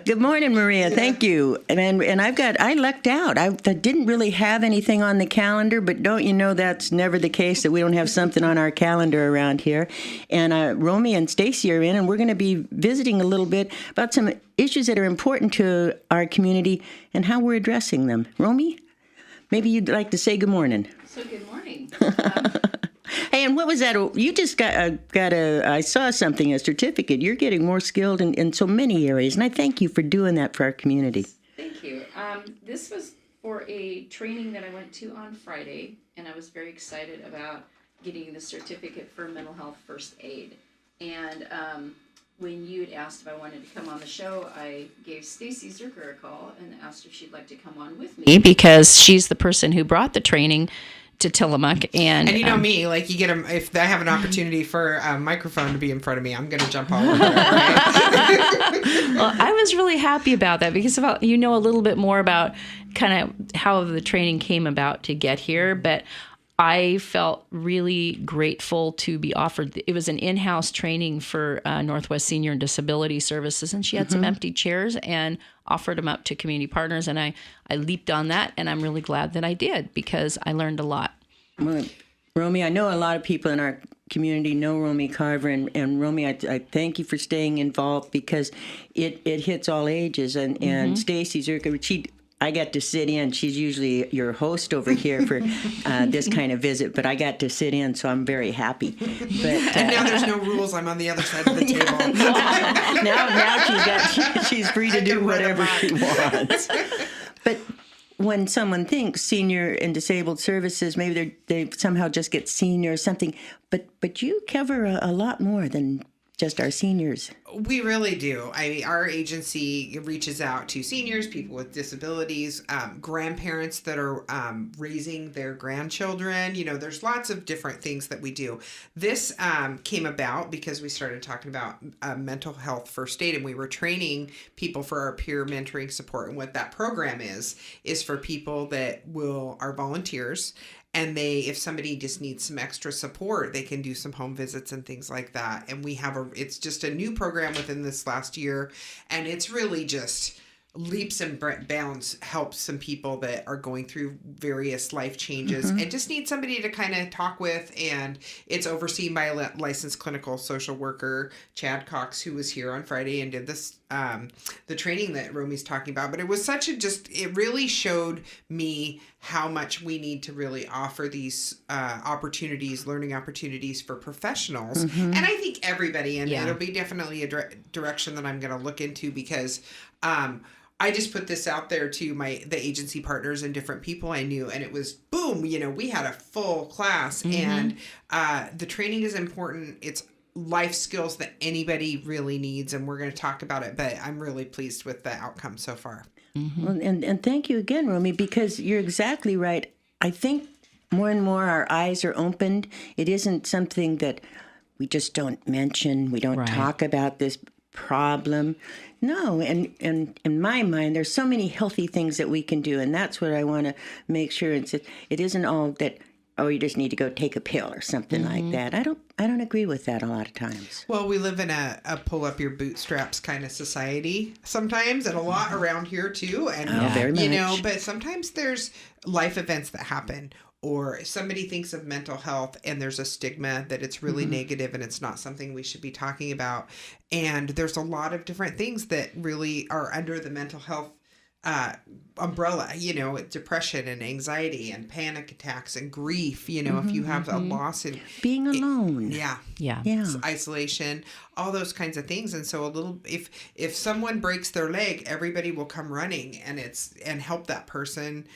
Good morning, Maria. Thank you. And I lucked out. I didn't really have anything on the calendar, but don't you know that's never the case, that we don't have something on our calendar around here. And Romy and Stacie are in, and we're going to be visiting a little bit about some issues that are important to our community and how we're addressing them. Romy, maybe you'd like to say good morning. So good morning. Hey, and what was that? You just got I saw something, a certificate. You're getting more skilled in so many areas, and I thank you for doing that for our community. Thank you. This was for a training that I went to on Friday, and I was very excited about getting the certificate for mental health first aid. And when you had asked if I wanted to come on the show, I gave Stacie Zuercher a call and asked if she'd like to come on with me, because she's the person who brought the training to Tillamook. And you know me, like, you get them, if I have an opportunity for a microphone to be in front of me, I'm going to jump all over it, right? Well, I was really happy about that, because you know a little bit more about kind of how the training came about to get here, but I felt really grateful to be offered. It was an in-house training for Northwest Senior and Disability Services, and she had some empty chairs and offered them up to community partners, and I leaped on that, and I'm really glad that I did, because I learned a lot. Well, Romy, I know a lot of people in our community know Romy Carver, and Romy, I thank you for staying involved, because it hits all ages, and Stacie Zuercher, I got to sit in. She's usually your host over here for this kind of visit, but I got to sit in, so I'm very happy. But, and now there's no rules. I'm on the other side of the table. now she's free to do whatever she wants. But when someone thinks senior and disabled services, maybe they somehow just get senior or something. But you cover a lot more than just our seniors. We really do. I mean, our agency reaches out to seniors, people with disabilities, grandparents that are raising their grandchildren. You know, there's lots of different things that we do. This came about because we started talking about mental health first aid, and we were training people for our peer mentoring support. And what that program is for people that are volunteers. And if somebody just needs some extra support, they can do some home visits and things like that. And it's just a new program within this last year. And it's really just leaps and bounds helps some people that are going through various life changes and just need somebody to kind of talk with. And it's overseen by a licensed clinical social worker, Chad Cox, who was here on Friday and did this, the training that Romy's talking about. But it was it really showed me how much we need to really offer these learning opportunities for professionals. And I think everybody, and it'll be definitely a direction that I'm going to look into, because I just put this out there to the agency partners and different people I knew, and it was boom, we had a full class, and the training is important. It's life skills that anybody really needs, and we're going to talk about it, but I'm really pleased with the outcome so far. Well, and thank you again, Romy, because you're exactly right. I think more and more our eyes are opened. It isn't something that we just don't mention. We don't talk about this problem. No, and in my mind, there's so many healthy things that we can do, and that's what I want to make sure. It isn't all that, you just need to go take a pill or something like that. I don't agree with that a lot of times. Well, we live in a pull up your bootstraps kind of society sometimes, and a lot around here too. And very much. But sometimes there's life events that happen, or somebody thinks of mental health and there's a stigma that it's really negative and it's not something we should be talking about. And there's a lot of different things that really are under the mental health umbrella, depression and anxiety and panic attacks and grief, if you have a loss and being alone. Isolation, all those kinds of things. And so if someone breaks their leg, everybody will come running and help that person,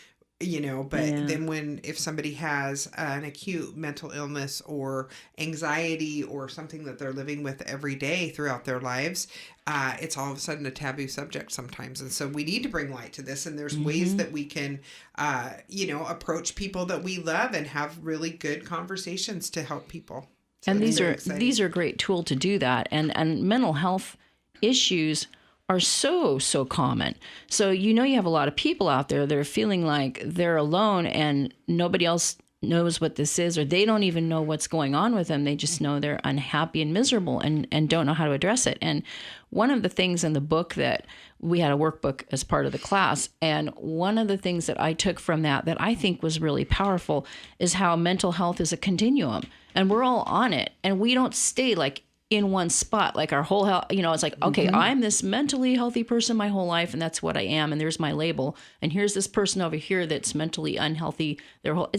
then if somebody has an acute mental illness or anxiety or something that they're living with every day throughout their lives, it's all of a sudden a taboo subject sometimes. And so we need to bring light to this. And there's ways that we can, approach people that we love and have really good conversations to help people. So and these are a great tool to do that. And mental health issues are so common. So you have a lot of people out there that are feeling like they're alone and nobody else knows what this is, or they don't even know what's going on with them. They just know they're unhappy and miserable and don't know how to address it. And one of the things in the book that we had a workbook as part of the class, and one of the things that I took from that I think was really powerful is how mental health is a continuum, and we're all on it, and we don't stay like in one spot, like our whole health, it's like, okay, I'm this mentally healthy person my whole life, and that's what I am, and there's my label. And here's this person over here that's mentally unhealthy.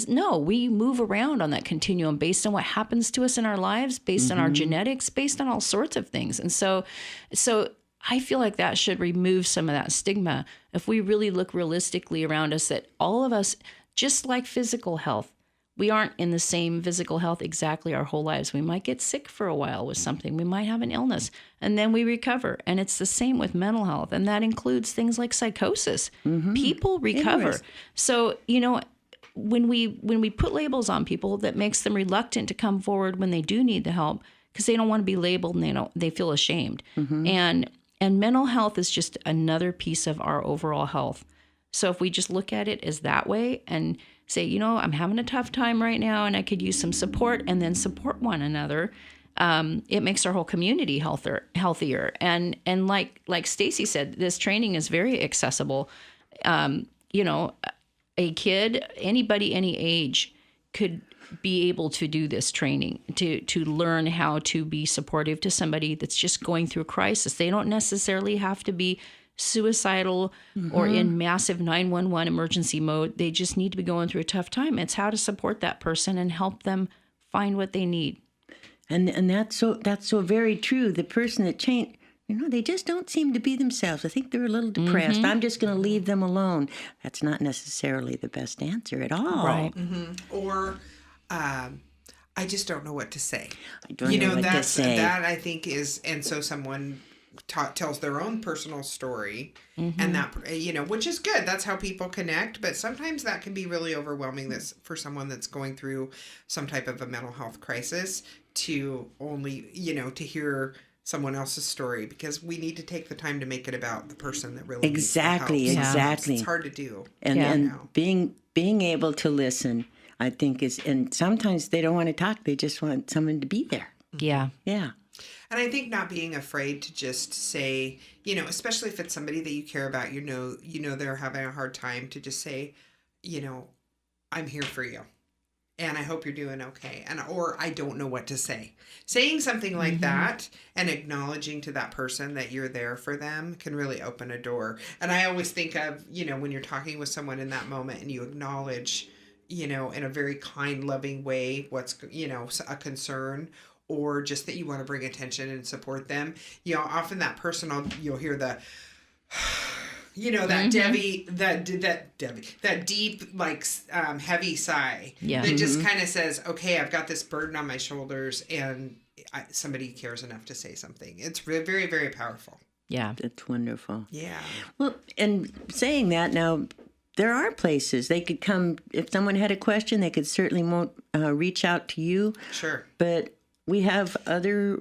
No, we move around on that continuum based on what happens to us in our lives, based on our genetics, based on all sorts of things. And so I feel like that should remove some of that stigma. If we really look realistically around us, that all of us, just like physical health, we aren't in the same physical health exactly our whole lives. We might get sick for a while with something. We might have an illness, and then we recover. And it's the same with mental health. And that includes things like psychosis. People recover. So, when we put labels on people, that makes them reluctant to come forward when they do need the help, because they don't want to be labeled and they feel ashamed. And mental health is just another piece of our overall health. So if we just look at it as that way and say, I'm having a tough time right now and I could use some support, and then support one another, it makes our whole community healthier. And like Stacie said, this training is very accessible. A kid, anybody, any age could be able to do this training, to learn how to be supportive to somebody that's just going through a crisis. They don't necessarily have to be suicidal or in massive 911 emergency mode. They just need to be going through a tough time. It's how to support that person and help them find what they need. And that's so very true. The person that changed, they just don't seem to be themselves. I think they're a little depressed. I'm just going to leave them alone. That's not necessarily the best answer at all. Right. Or I just don't know what to say. I don't know what to say. That I think is, and so someone tells their own personal story, and that, which is good. That's how people connect. But sometimes that can be really overwhelming for someone that's going through some type of a mental health crisis, to only, to hear someone else's story, because we need to take the time to make it about the person that really needs the help. Exactly. It's hard to do. And being able to listen, I think and sometimes they don't want to talk. They just want someone to be there. Yeah. Yeah. And I think not being afraid to just say, especially if it's somebody that you care about, they're having a hard time, to just say, I'm here for you, and I hope you're doing okay. Or I don't know what to say. Saying something like that and acknowledging to that person that you're there for them can really open a door. And I always think of, when you're talking with someone in that moment and you acknowledge, in a very kind, loving way, what's, a concern, or just that you want to bring attention and support them. Often that person, you'll hear the, that that deep, heavy sigh that just kind of says, okay, I've got this burden on my shoulders, and somebody cares enough to say something. It's very, very powerful. Yeah. That's wonderful. Yeah. Well, and saying that now, there are places they could come. If someone had a question, they could certainly reach out to you. Sure. But we have other,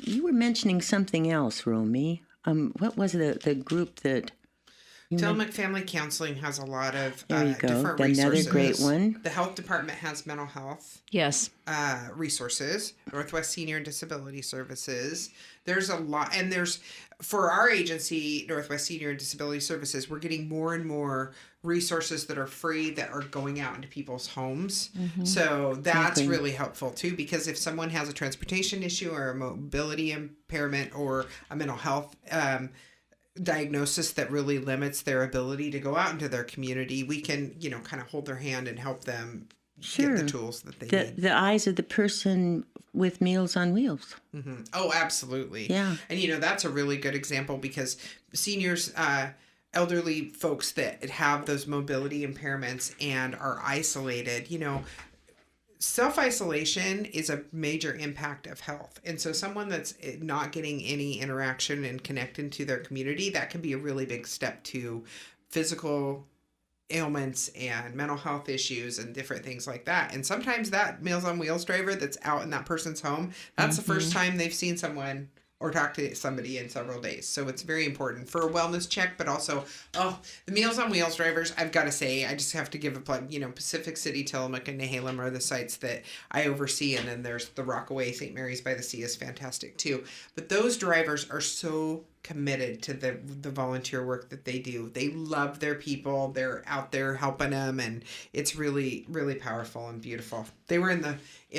you were mentioning something else, Romy. What was the group that... Tillamook Family Counseling has a lot of there you go. Different Another resources. Great one. The health department has mental health resources. Northwest Senior and Disability Services. There's a lot, and for our agency, Northwest Senior and Disability Services, we're getting more and more resources that are free, that are going out into people's homes. So that's really helpful too, because if someone has a transportation issue or a mobility impairment or a mental health diagnosis that really limits their ability to go out into their community, we can, kind of hold their hand and help them get the tools that they need. The eyes of the person with Meals on Wheels. Oh, absolutely. Yeah. And, that's a really good example, because seniors, elderly folks that have those mobility impairments and are isolated, self-isolation is a major impact of health. And so someone that's not getting any interaction and connecting to their community, that can be a really big step to physical ailments and mental health issues and different things like that. And sometimes that Meals on Wheels driver that's out in that person's home, that's the first time they've seen someone or talk to somebody in several days. So it's very important for a wellness check, but also, the Meals on Wheels drivers, I've got to say, I just have to give a plug. Pacific City, Tillamook, and Nehalem are the sites that I oversee, and then there's the Rockaway, St. Mary's by the Sea is fantastic too. But those drivers are so committed to the volunteer work that they do. They love their people. They're out there helping them, and it's really, really powerful and beautiful. They were in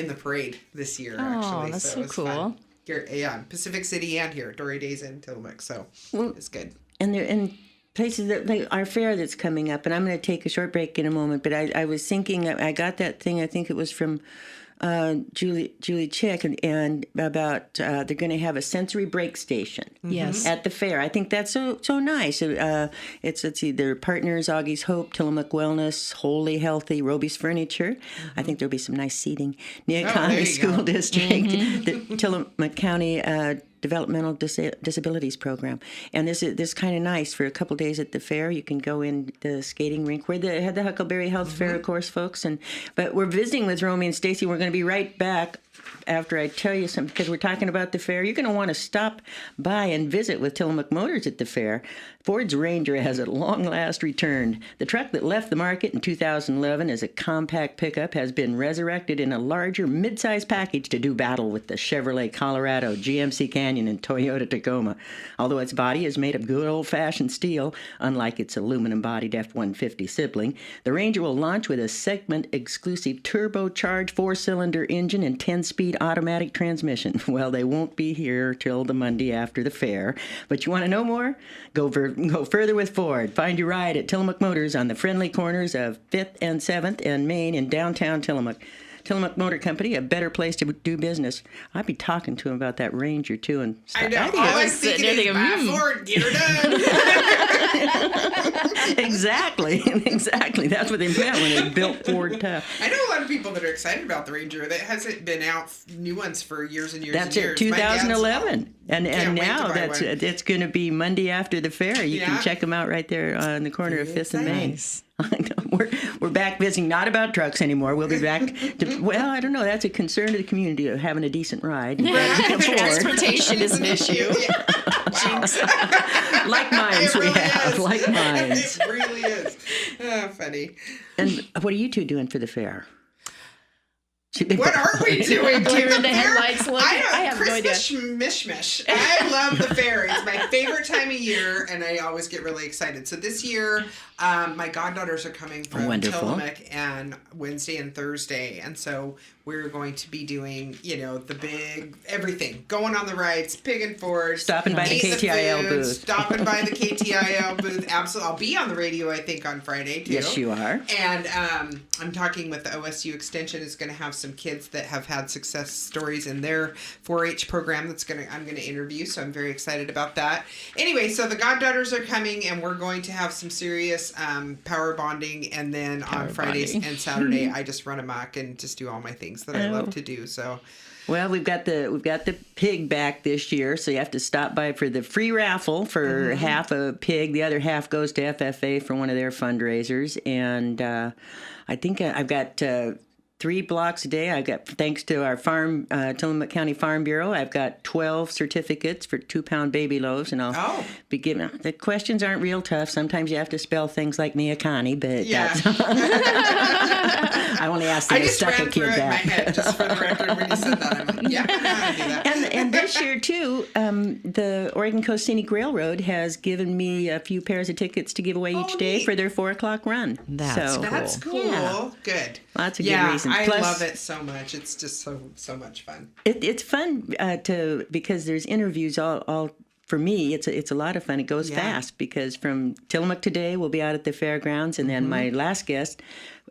the parade this year, actually. That's so so it was cool. Fun. Here, Pacific City and here, Dory Days in Tillamook. So it's good. And they're in places that, like our fair that's coming up, and I'm going to take a short break in a moment, but I was thinking, I got that thing, I think it was from Julie Chick, and about they're going to have a sensory break station. Yes. At the fair. I think that's so nice. Let's see, their partners, Augie's Hope, Tillamook Wellness, Wholly Healthy, Roby's Furniture. I think there'll be some nice seating. County School District, the Tillamook County Developmental Disabilities Program. And this kind of nice for a couple days at the fair. You can go in the skating rink. We had the Huckleberry Health Fair, of course, folks. But we're visiting with Romy and Stacie. We're going to be right back after I tell you something, because we're talking about the fair. You're going to want to stop by and visit with Tillamook Motors at the fair. Ford's Ranger has at long last returned. The truck that left the market in 2011 as a compact pickup has been resurrected in a larger mid-size package to do battle with the Chevrolet Colorado, GMC Canyon, and Toyota Tacoma. Although its body is made of good old-fashioned steel, unlike its aluminum-bodied F-150 sibling, the Ranger will launch with a segment-exclusive turbocharged four-cylinder engine and 10-speed automatic transmission. Well, they won't be here till the Monday after the fair. But you want to know more? Go further with Ford. Find your ride at Tillamook Motors on the friendly corners of 5th and 7th and Main in downtown Tillamook. Tillamook Motor Company, a better place to do business. I'd be talking to him about that Ranger, too. And I know. All I'm thinking is, buy Ford, get her done. Exactly. That's what they meant when they built Ford Tough. I know a lot of people that are excited about the Ranger that hasn't been out new ones for years and years That's and years. That's it, 2011. And now it's going to be Monday after the fair. You can check them out right there on the corner of 5th and Main. We're back visiting, not about trucks anymore. We'll be back to, I don't know. That's a concern to the community of having a decent ride. Transportation is an issue. Like mines we have. Like mines. It really is. Oh, funny. And what are you two doing for the fair? What are we doing? Deer in the headlights look. I have Christmas no idea. mishmash. I love the fair. It's my favorite time of year, and I always get really excited. So this year, my goddaughters are coming from Tillamook and Wednesday and Thursday, and so we're going to be doing, the big everything, going on the rides, pig and Ford, stopping by the KTIL booth, stopping by the KTIL booth. Absolutely, I'll be on the radio, I think, on Friday too. Yes, you are. And I'm talking with the OSU Extension. Is going to have some kids that have had success stories in their 4-H program. I'm going to interview. So I'm very excited about that. Anyway, so the goddaughters are coming, and we're going to have some serious power bonding, and then on Fridays and Saturday, I just run amok and just do all my things that I love to do. So, well, we've got the pig back this year, so you have to stop by for the free raffle for half a pig. The other half goes to FFA for one of their fundraisers, and I think I've got 3 blocks a day. I've got, thanks to our farm, Tillamook County Farm Bureau, I've got 12 certificates for 2-pound baby loaves, and I'll be giving. The questions aren't real tough. Sometimes you have to spell things like Mia Connie, but that's, I only asked the stuck a kid that. I just ran through it in my head, just for the record, when you said that. I'm like, yeah, I do that. And this year, too, the Oregon Coast Scenic Railroad has given me a few pairs of tickets to give away each day for their 4 o'clock run. That's cool. Yeah. Good. Lots of good reasons. I love it so much. It's just so much fun. It's fun because there's interviews all for me. It's a lot of fun. It goes fast because from Tillamook today we'll be out at the fairgrounds, and then my last guest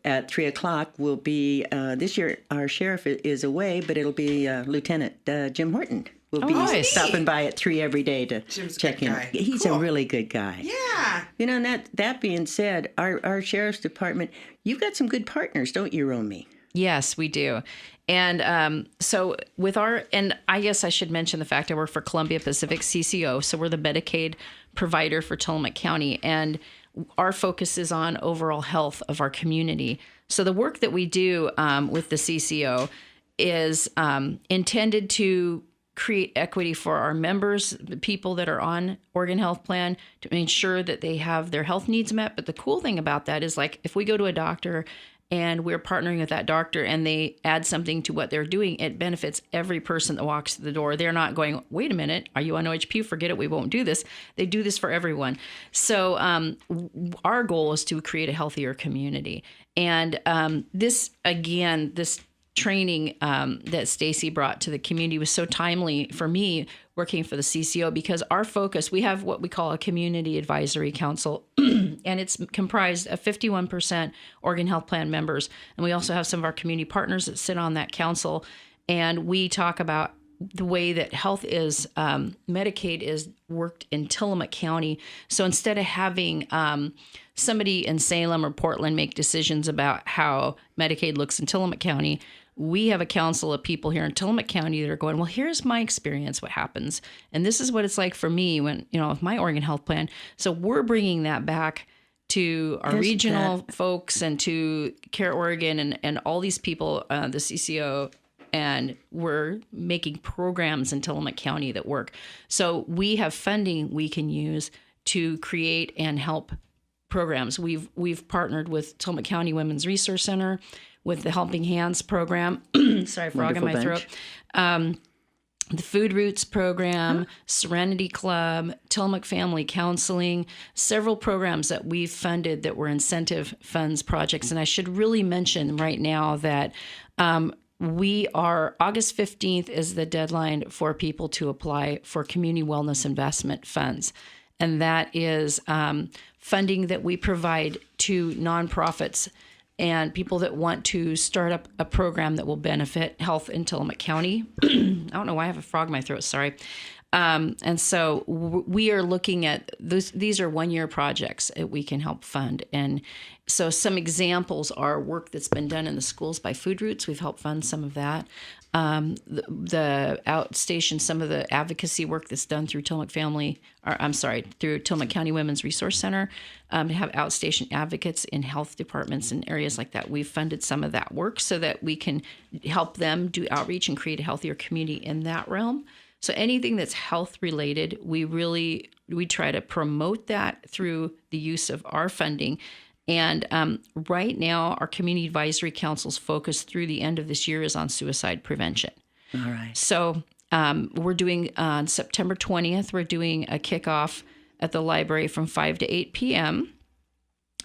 at 3 o'clock will be this year our sheriff is away, but it'll be Lieutenant Jim Horton. We'll be stopping by at 3 every day to check in. He's a really good guy. Yeah. And that being said, our sheriff's department, you've got some good partners, don't you, Romy? Yes, we do. And so with and I guess I should mention the fact I work for Columbia Pacific CCO. So we're the Medicaid provider for Tillamook County. And our focus is on overall health of our community. So the work that we do with the CCO is intended to create equity for our members, the people that are on Oregon Health Plan, to ensure that they have their health needs met. But the cool thing about that is, like, if we go to a doctor and we're partnering with that doctor and they add something to what they're doing, it benefits every person that walks through the door. They're not going, wait a minute, are you on OHP? Forget it, we won't do this. They do this for everyone. So our goal is to create a healthier community. And this training that Stacie brought to the community was so timely for me working for the CCO, because our focus, we have what we call a community advisory council, and it's comprised of 51% Oregon Health Plan members. And we also have some of our community partners that sit on that council. And we talk about the way that health is, Medicaid is worked in Tillamook County. So instead of having somebody in Salem or Portland make decisions about how Medicaid looks in Tillamook County, we have a council of people here in Tillamook County that are going, well, here's my experience, what happens. And this is what it's like for me when, with my Oregon Health Plan. So we're bringing that back to our regional folks and to Care Oregon and all these people, the CCO, and we're making programs in Tillamook County that work. So we have funding we can use to create and help programs. We've partnered with Tillamook County Women's Resource Center, with the Helping Hands program. Sorry, frog in my throat. The Food Roots program, Serenity Club, Tillamook Family Counseling, several programs that we've funded that were incentive funds projects. And I should really mention right now that we are, August 15th is the deadline for people to apply for community wellness investment funds. And that is funding that we provide to nonprofits and people that want to start up a program that will benefit health in Tillamook County. I don't know why I have a frog in my throat, sorry. And so we are looking at these are one-year projects that we can help fund. And so some examples are work that's been done in the schools by Food Roots. We've helped fund some of that. The outstation, some of the advocacy work that's done through through Tillamook County Women's Resource Center, to have outstation advocates in health departments and areas like that. We've funded some of that work so that we can help them do outreach and create a healthier community in that realm. So anything that's health related, we try to promote that through the use of our funding. And right now, our Community Advisory Council's focus through the end of this year is on suicide prevention. All right. So we're doing, on September 20th, we're doing a kickoff at the library from 5 to 8 p.m.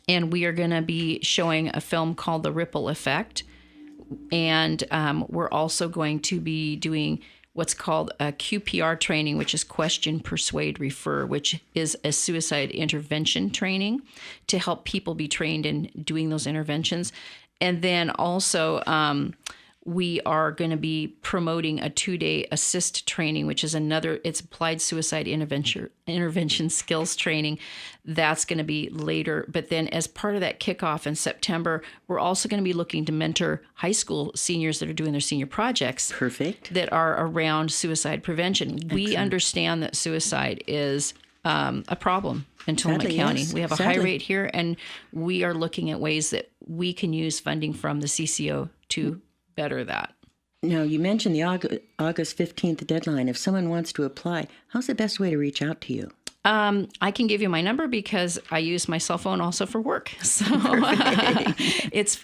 And we are going to be showing a film called The Ripple Effect. And we're also going to be doing what's called a QPR training, which is Question, Persuade, Refer, which is a suicide intervention training to help people be trained in doing those interventions. And then also we are going to be promoting a 2-day assist training, which is it's applied suicide intervention skills training. That's going to be later. But then as part of that kickoff in September, we're also going to be looking to mentor high school seniors that are doing their senior projects. Perfect. That are around suicide prevention. Excellent. We understand that suicide is a problem in Tillamook County. Yes. We have a high rate here, and we are looking at ways that we can use funding from the CCO to better that. Now, you mentioned the August 15th deadline. If someone wants to apply, how's the best way to reach out to you? I can give you my number because I use my cell phone also for work. So it's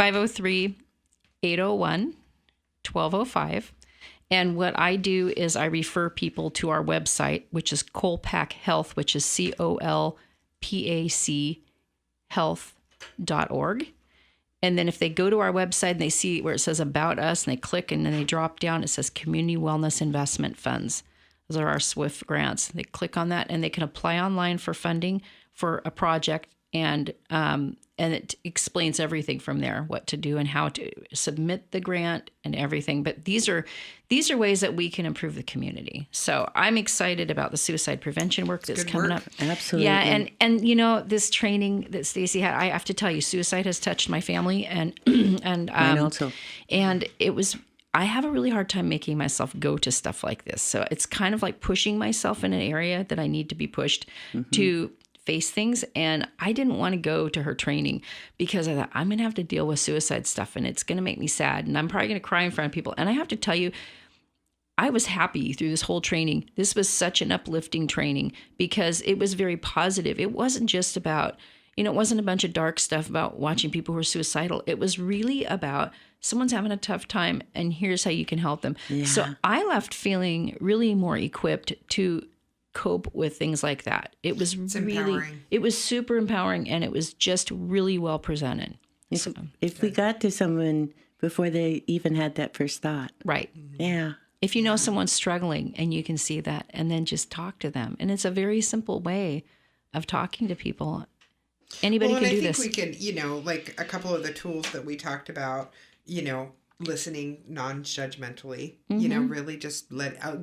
503-801-1205. And what I do is I refer people to our website, which is Colpac Health, which is COLPAC health.org. And then if they go to our website and they see where it says About Us and they click and then they drop down, it says Community Wellness Investment Funds. Those are our SWIFT grants. They click on that and they can apply online for funding for a project. And it explains everything from there, what to do and how to submit the grant and everything. But these are ways that we can improve the community. So I'm excited about the suicide prevention work that's coming up. Absolutely. Yeah, and this training that Stacie had, I have to tell you, suicide has touched my family and Mine also. And I have a really hard time making myself go to stuff like this. So it's kind of like pushing myself in an area that I need to be pushed to face things. And I didn't want to go to her training because I thought I'm going to have to deal with suicide stuff and it's going to make me sad. And I'm probably going to cry in front of people. And I have to tell you, I was happy through this whole training. This was such an uplifting training because it was very positive. It wasn't just about, it wasn't a bunch of dark stuff about watching people who are suicidal. It was really about someone's having a tough time and here's how you can help them. Yeah. So I left feeling really more equipped to cope with things like that. It was empowering. It was super empowering, and it was just really well presented. If we got to someone before they even had that first thought. Right. Yeah. If you know someone's struggling and you can see that, and then just talk to them. And it's a very simple way of talking to people. Anybody can do this. I think we can, like a couple of the tools that we talked about, listening non-judgmentally, really just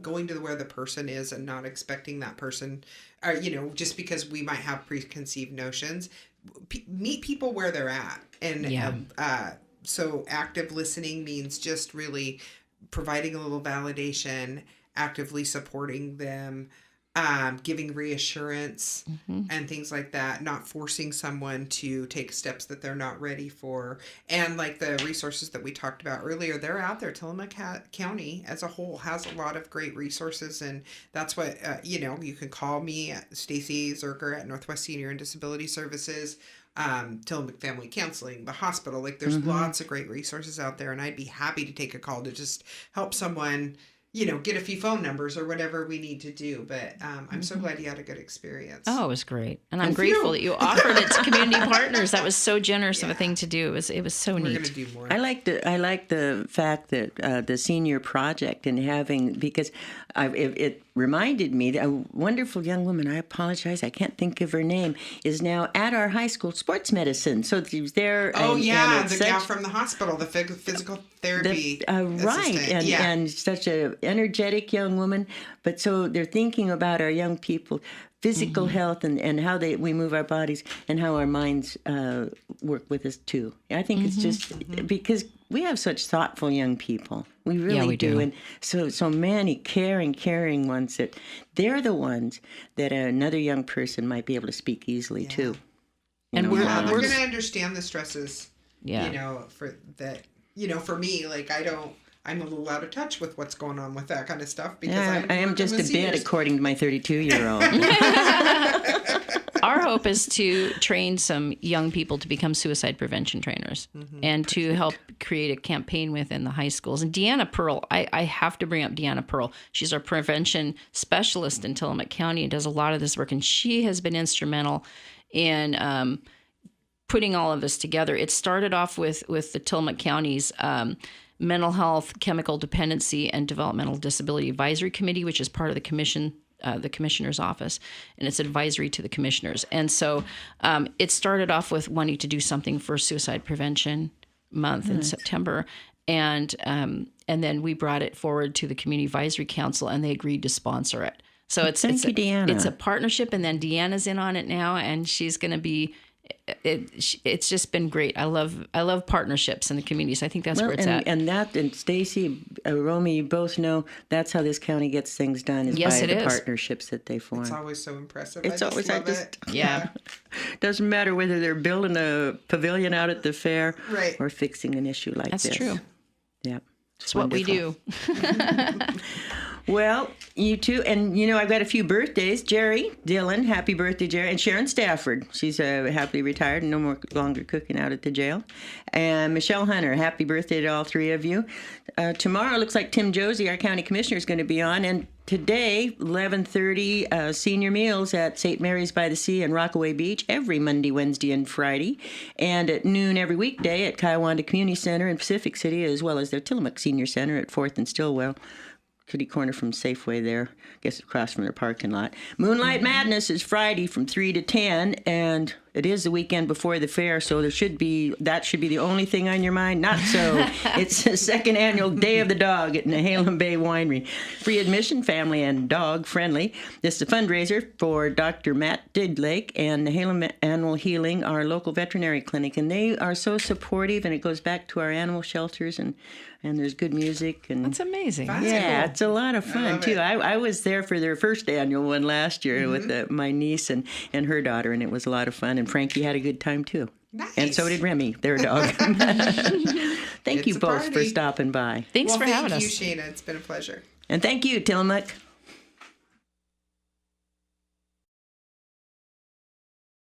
going to where the person is and not expecting that person, just because we might have preconceived notions, meet people where they're at. And so active listening means just really providing a little validation, actively supporting them, giving reassurance and things like that, not forcing someone to take steps that they're not ready for. And like the resources that we talked about earlier, they're out there. Tillamook County as a whole has a lot of great resources. And that's what, you can call me at Stacie Zuercher at Northwest Senior and Disability Services, Tillamook Family Counseling, the hospital. Like there's lots of great resources out there, and I'd be happy to take a call to just help someone, get a few phone numbers or whatever we need to do. But I'm so glad you had a good experience. Oh, it was great. And I'm grateful that you offered it to community partners. That was so generous of a thing to do. It was so neat. We're going to do more. I like the fact that the senior project and having, because it reminded me that a wonderful young woman, I apologize, I can't think of her name, is now at our high school sports medicine. So she's there. Oh, and the gal from the hospital, the physical therapy right. assistant. And such an energetic young woman. But so they're thinking about our young people, physical health and how we move our bodies and how our minds work with us too. I think it's just because we have such thoughtful young people. We really do. And so many caring ones that they're the ones that another young person might be able to speak easily to. And we're going to understand the stresses, for that, for me, like I'm a little out of touch with what's going on with that kind of stuff because I am just a bit, according to my 32-year-old. Our hope is to train some young people to become suicide prevention trainers and to help create a campaign within the high schools. And Deanna Pearl, I have to bring up Deanna Pearl. She's our prevention specialist in Tillamook County and does a lot of this work. And she has been instrumental in putting all of this together. It started off with the Tillamook County's Mental Health, Chemical Dependency, and Developmental Disability Advisory Committee, which is part of the commission, the commissioner's office, and it's advisory to the commissioners. And so it started off with wanting to do something for Suicide Prevention Month in September, and then we brought it forward to the Community Advisory Council, and they agreed to sponsor it. So it's a partnership, and then Deanna's in on it now, and she's going to be. It's just been great. I love partnerships in the communities. I think that's where it's at. And Stacie, Romy, you both know that's how this county gets things done is by the partnerships that they form. It's always so impressive. It's always love it. Yeah. Doesn't matter whether they're building a pavilion out at the fair or fixing an issue like this. That's true. Yeah. It's what we do. Well, you too. And, I've got a few birthdays. Jerry Dillon, happy birthday, Jerry. And Sharon Stafford, she's happily retired and no longer cooking out at the jail. And Michelle Hunter, happy birthday to all three of you. Tomorrow, looks like Tim Josie, our county commissioner, is going to be on. And today, 11:30, senior meals at St. Mary's by the Sea and Rockaway Beach every Monday, Wednesday, and Friday. And at noon every weekday at Kiowanda Community Center in Pacific City, as well as their Tillamook Senior Center at 4th and Stillwell. Kitty corner from Safeway there, I guess across from their parking lot. Moonlight Madness is Friday from 3 to 10, and it is the weekend before the fair, so that should be the only thing on your mind. Not so. It's the second annual Day of the Dog at Nehalem Bay Winery. Free admission, family and dog friendly. This is a fundraiser for Dr. Matt Didlake and Nehalem Animal Healing, our local veterinary clinic, and they are so supportive, and it goes back to our animal shelters, and there's good music. And that's amazing. Yeah, it's a lot of fun, too. I was there for their first annual one last year with my niece and her daughter, and it was a lot of fun. And Frankie had a good time, too. Nice. And so did Remy, their dog. Thank you both for stopping by. Thanks for having us. Thank you, Shaena. It's been a pleasure. And thank you, Tillamook.